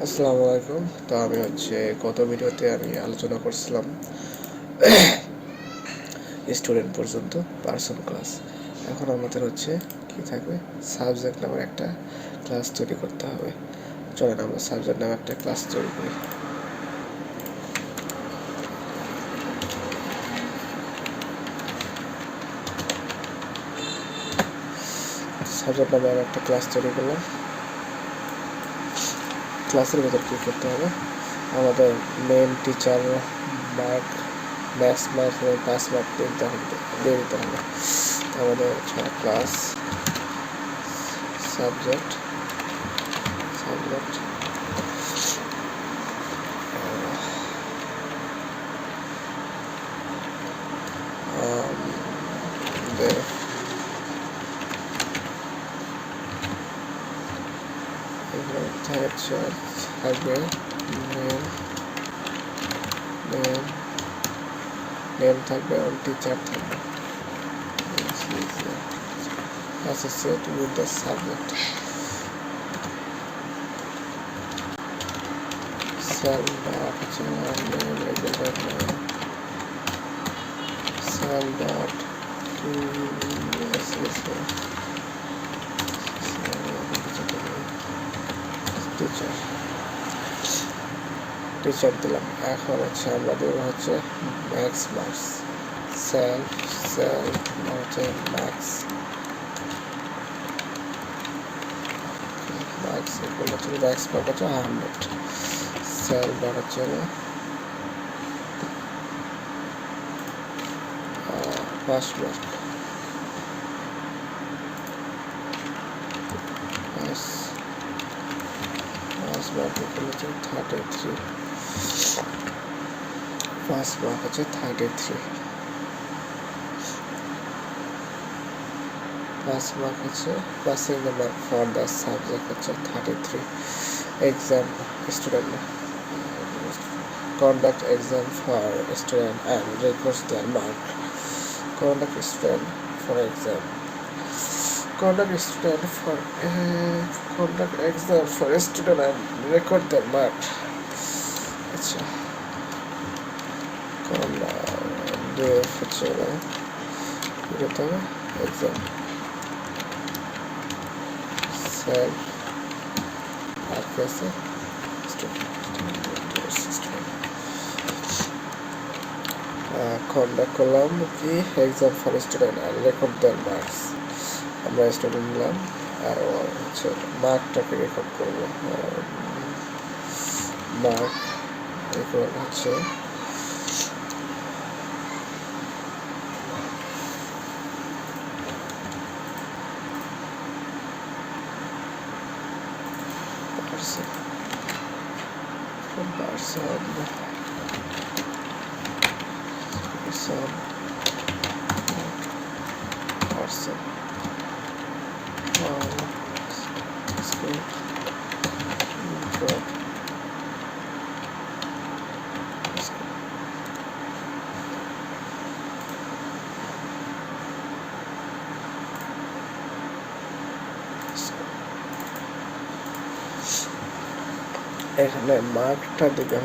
আসসালামু আলাইকুম। তো আমি গত ভিডিওতে আমি আলোচনা করছিলাম স্টুডেন্ট পর্যন্ত পার্সন ক্লাস। এখন আমাদের কি থাকবে, সাবজেক্ট নামের একটা ক্লাস তৈরি করতে হবে। চলেন আমরা সাবজেক্ট নামে একটা ক্লাস তৈরি করি। সাবজেক্ট নামে একটা ক্লাস তৈরি করলাম। ক্লাসের ভেতর কী করতে হবে, আমাদের main teacher mark, maths mark এবং পাস মার্ক দিয়ে দিতে হবে। আমাদের ক্লাস সাবজেক্ট সাবজেক্ট থাকবে নেম নেম নেম থাকবে এবং টিচার থাকবে associated with the subject. Cell dot cell dot teacher teacher দিলাম। এখন আমরা দেব max marks, cell cell max max max mark 100, cell dot pass mark pass mark 33, pass mark 33, pass mark passing the mark for the subject 33. Exam student conduct exam for student and records their mark. Conduct student for exam, conduct exam for student and record their mark. আচ্ছা, exam cell আর কেসে conduct করলাম কি exam for student আর record then marks. আমরা student নিলাম আর মার্কটাকে রেকর্ড করবো। মার্ক রেকর্ড এখানে মার্কটা দিকে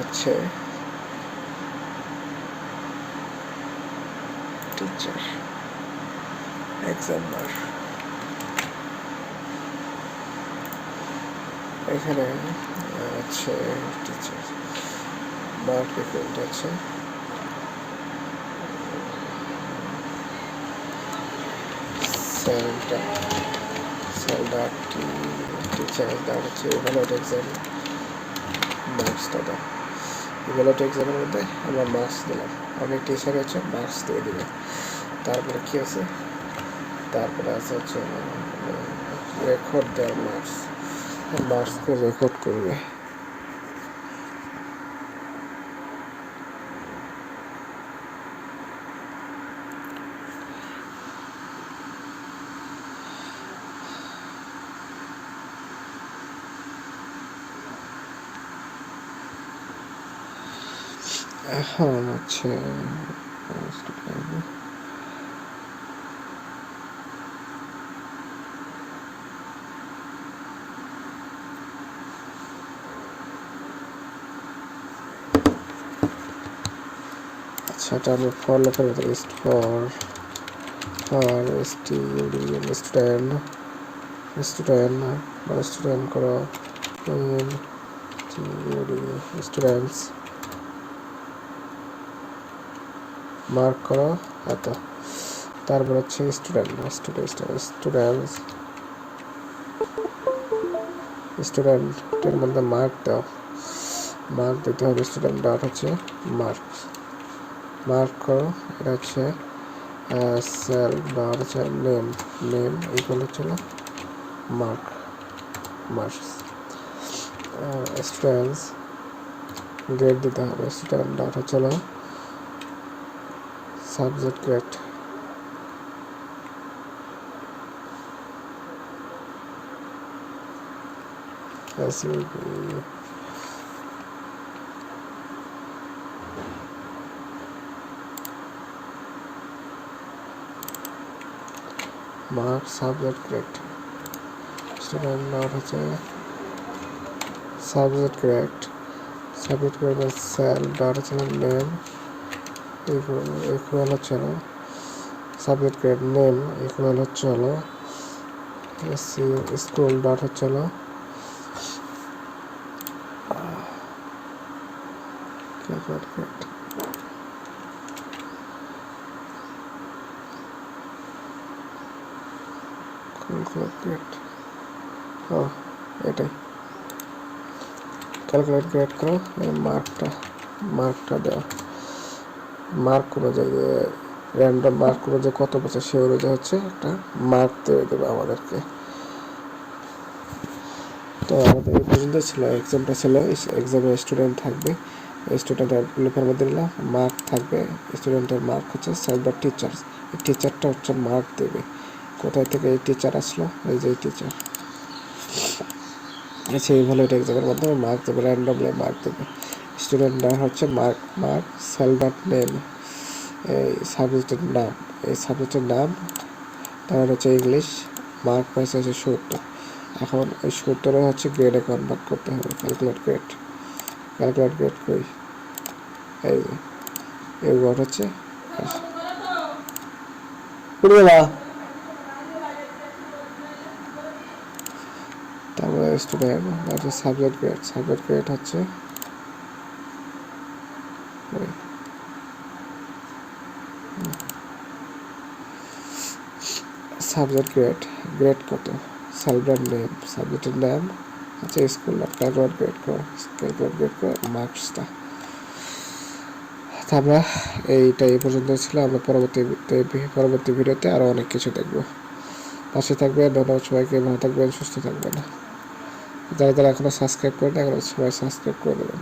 টিচার এক্সাম মার্ক। এখানে টিচার মার্ক ইকুয়াল সেলটা টিচার ইভ্যালুয়েট এক্সাম মার্কসটা দাও। ইভ্যালুয়েট এক্সামের মধ্যে আমরা মার্কস দিলাম, অনেক টিচার মার্কস দিয়ে দিবে। তারপরে কি আছে, তারপরে আছে রেকর্ড দেওয়ার মার্কস, মার্কসকে রেকর্ড করবে। এখন আচ্ছা, এটা আমি ফর লোকের মতো লিস্ট ফর স্টুডেন্ট স্টুডেন্ট করো স্টুডেন্টস মার্ক করো এত, তারপর হচ্ছে স্টুডেন্টের মধ্যে মার্ক দাও, মার্ক দিতে হবে স্টুডেন্ট ডট হচ্ছে মার্ক করো, এটা হচ্ছে সেল ডট হচ্ছে নেম ইকুয়াল হচ্ছিল মার্কস স্টুডেন্টস গ্রেড দিতে হবে, স্টুডেন্ট ডট হচ্ছিল subject grade, mark subject grade, student dot হচ্ছে সাবজেক্ট গ্রেড সেল ডট হচ্ছে নেম ইকুয়াল হচ্ছে না সাবজেক্ট গ্রেড নেম ইকুয়াল হচ্ছে হলো স্কুল ডট হচ্ছে হলো এটাই ক্যালকুলেট গ্রেড করো, মার্কটা দেওয়া, মার্ক অনুযায়ী র্যান্ডম মার্ক অনুযায়ী কত বছর সে অনুযায়ী হচ্ছে একটা মার্ক তৈরি দেবে আমাদেরকে। তো আমাদের এই পর্যন্ত ছিল, এক্সামটা ছিল, এক্সামে স্টুডেন্ট থাকবে, স্টুডেন্টের গ্রুপের মধ্যে দিলাম মার্ক থাকবে, স্টুডেন্টের মার্ক হচ্ছে সাইবার টিচার, এই টিচারটা হচ্ছে মার্ক দেবে, কোথায় থেকে এই টিচার আসলো, এই যে টিচার, আচ্ছা এইভাবে এটা এক্সামের মাধ্যমে মার্ক দেবে, র্যান্ডমলি মার্ক দেবে। স্টুডেন্টরা হচ্ছে মার্ক সেল ডট নেম, এই সাবজেক্টের নাম তার হচ্ছে ইংলিশ, মার্ক পাইছে হচ্ছে 70, এখন ওই 70 হচ্ছে গ্রেডে কনভার্ট করতে হবে, ক্যালকুলেট গ্রেড করি, এই যে এই ওয়ার্ড হচ্ছে তারপরে স্টুডেন্ট হচ্ছে সাবজেক্ট গ্রেড হচ্ছে সাবজেক্ট গ্রেড কত, সাবজেক্টের নাম হচ্ছে স্কুল, ক্যালকুলেট গ্রেড করো মার্কসটা। আমরা এইটা এই পর্যন্ত ছিল, আমরা পরবর্তী ভিডিওতে আরও অনেক কিছু দেখব। পাশে থাকবেন, ধন্যবাদ সবাইকে, ভালো থাকবেন, সুস্থ থাকবেন। যারা এখনো সাবস্ক্রাইব করেন, এখন সবাই সাবস্ক্রাইব করে দেবেন।